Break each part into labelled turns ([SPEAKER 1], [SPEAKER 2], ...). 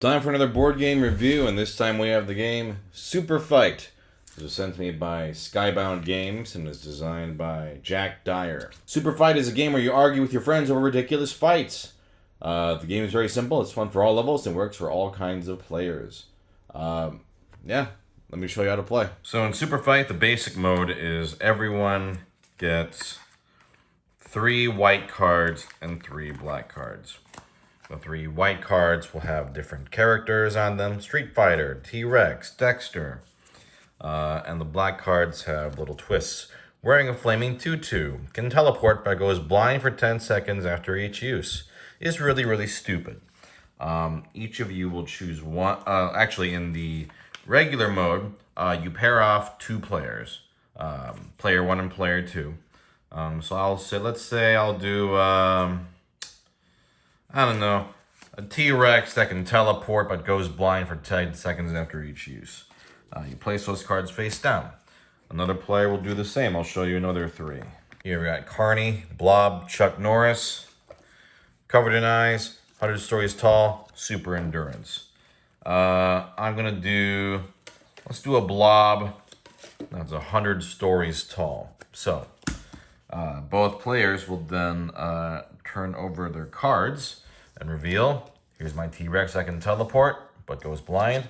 [SPEAKER 1] Time for another board game review, and this time we have the game Superfight. This was sent to me by Skybound Games and is designed by Jack Dyer. Super Fight is a game where you argue with your friends over ridiculous fights. The game is very simple, it's fun for all levels, and works for all kinds of players. Let me show you how to play. So in Superfight, the basic mode is everyone gets 3 white cards and 3 black cards. The 3 white cards will have different characters on them. Street Fighter, T-Rex, Dexter. And the black cards have little twists. Wearing a flaming tutu. Can teleport but goes blind for 10 seconds after each use. Is really, really stupid. Each of you will choose one. Actually, in the regular mode, you pair off 2 players. Player 1 and player 2. So I'll say, let's say I'll do... I don't know, a T-Rex that can teleport but goes blind for 10 seconds after each use. You place those cards face down. Another player will do the same. I'll show you another 3. Here we got Carney, Blob, Chuck Norris, covered in eyes, 100 stories tall, super endurance. I'm gonna do, let's do a Blob that's 100 stories tall. So, both players will then turn over their cards and reveal, here's my T-Rex that can teleport, but goes blind.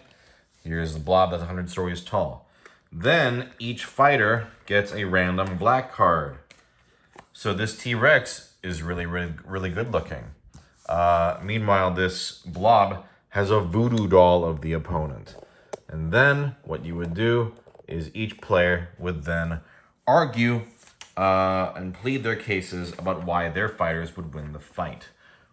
[SPEAKER 1] Here's the Blob that's 100 stories tall. Then each fighter gets a random black card. So this T-Rex is really, really, really good looking. Meanwhile, this Blob has a voodoo doll of the opponent. And then what you would do is each player would then argue and plead their cases about why their fighters would win the fight.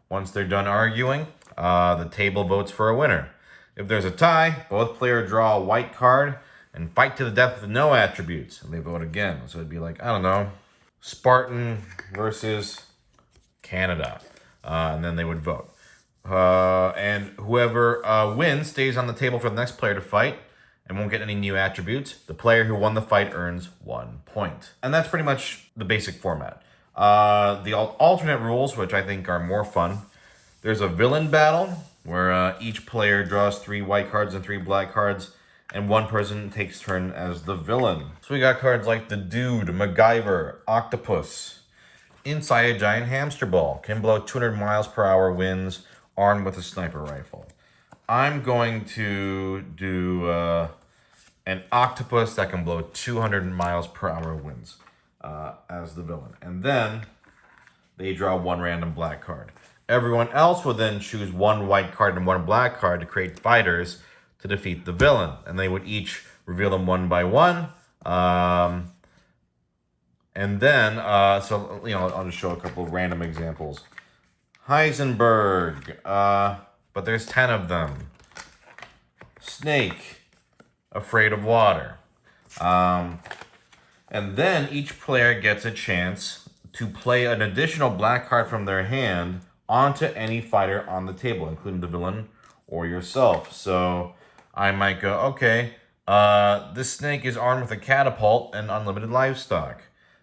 [SPEAKER 1] Once they're done arguing, the table votes for a winner. If there's a tie, both players draw a white card and fight to the death with no attributes. And they vote again. So it'd be like, I don't know, Spartan versus Canada. And then they would vote. And whoever wins stays on the table for the next player to fight and won't get any new attributes. The player who won the fight earns 1 point. And that's pretty much the basic format. The alternate rules, which I think are more fun. There's a villain battle, where each player draws 3 white cards and 3 black cards, and one person takes turn as the villain. So we got cards like the Dude, MacGyver, Octopus. Inside a giant hamster ball. Can blow 200 miles per hour winds, armed with a sniper rifle. I'm going to do an octopus that can blow 200 miles per hour winds as the villain. And then they draw 1 random black card. Everyone else will then choose 1 white card and 1 black card to create fighters to defeat the villain. And they would each reveal them one by one. And then, so, you know, I'll just show a couple of random examples. Heisenberg, but there's 10 of them. Snake, afraid of water. And then each player gets a chance to play an additional black card from their hand onto any fighter on the table, including the villain or yourself. So I might go, okay, this snake is armed with a catapult and unlimited livestock.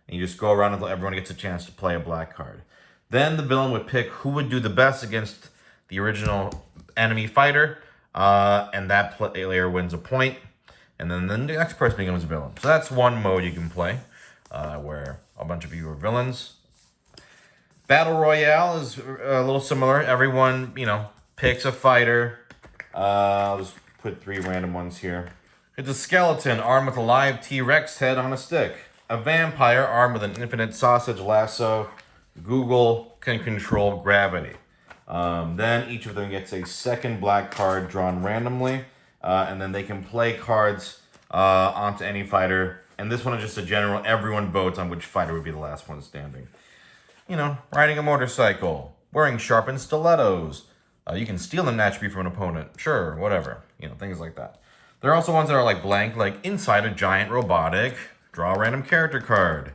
[SPEAKER 1] And you just go around until everyone gets a chance to play a black card. Then the villain would pick who would do the best against the original enemy fighter, and that player wins a point. And then the next person becomes a villain. So that's one mode you can play, where a bunch of you are villains. Battle Royale is a little similar. Everyone, you know, picks a fighter. I'll just put 3 random ones here. It's a skeleton armed with a live T-Rex head on a stick. A vampire armed with an infinite sausage lasso. Google can control gravity. Then each of them gets a second black card drawn randomly. And then they can play cards onto any fighter. And this one is just a general, everyone votes on which fighter would be the last one standing. You know, riding a motorcycle, wearing sharpened stilettos. You can steal an attribute from an opponent. Sure, whatever. You know, things like that. There are also ones that are like blank, like inside a giant robotic, draw a random character card.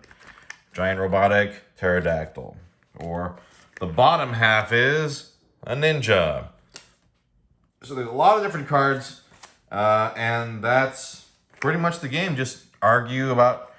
[SPEAKER 1] Giant robotic pterodactyl. Or the bottom half is a ninja. So there's a lot of different cards. And that's pretty much the game. Just argue about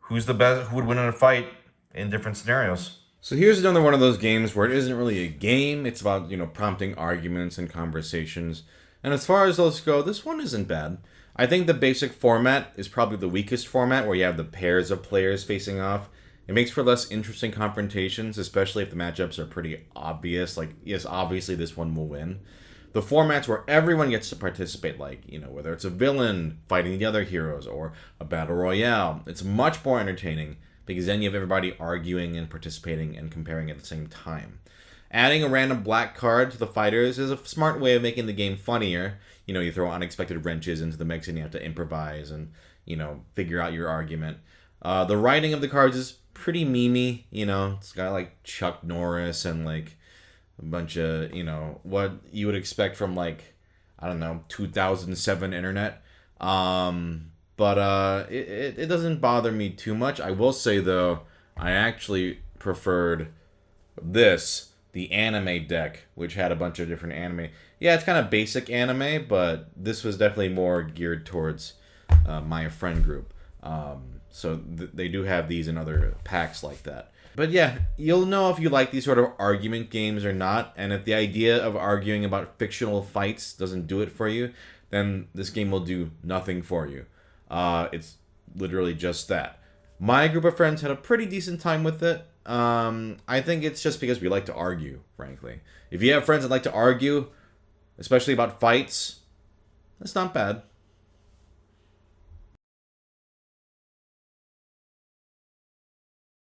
[SPEAKER 1] who's the best, who would win in a fight in different scenarios.
[SPEAKER 2] So here's another one of those games where it isn't really a game. It's about, prompting arguments and conversations. And as far as those go, this one isn't bad. I think the basic format is probably the weakest format, where you have the pairs of players facing off. It makes for less interesting confrontations, especially if the matchups are pretty obvious. Like, yes, obviously this one will win. The formats where everyone gets to participate, like, whether it's a villain fighting the other heroes or a battle royale, it's much more entertaining because then you have everybody arguing and participating and comparing at the same time. Adding a random black card to the fighters is a smart way of making the game funnier. You throw unexpected wrenches into the mix and you have to improvise and, figure out your argument. The writing of the cards is pretty memey. It's got like Chuck Norris and like a bunch of, what you would expect from like, I don't know, 2007 internet. But it doesn't bother me too much. I will say, though, I actually preferred the anime deck, which had a bunch of different anime. Yeah, it's kind of basic anime, but this was definitely more geared towards my friend group. They do have these in other packs like that. But yeah, you'll know if you like these sort of argument games or not, and if the idea of arguing about fictional fights doesn't do it for you, then this game will do nothing for you. It's literally just that. My group of friends had a pretty decent time with it. I think it's just because we like to argue, frankly. If you have friends that like to argue, especially about fights, that's not bad.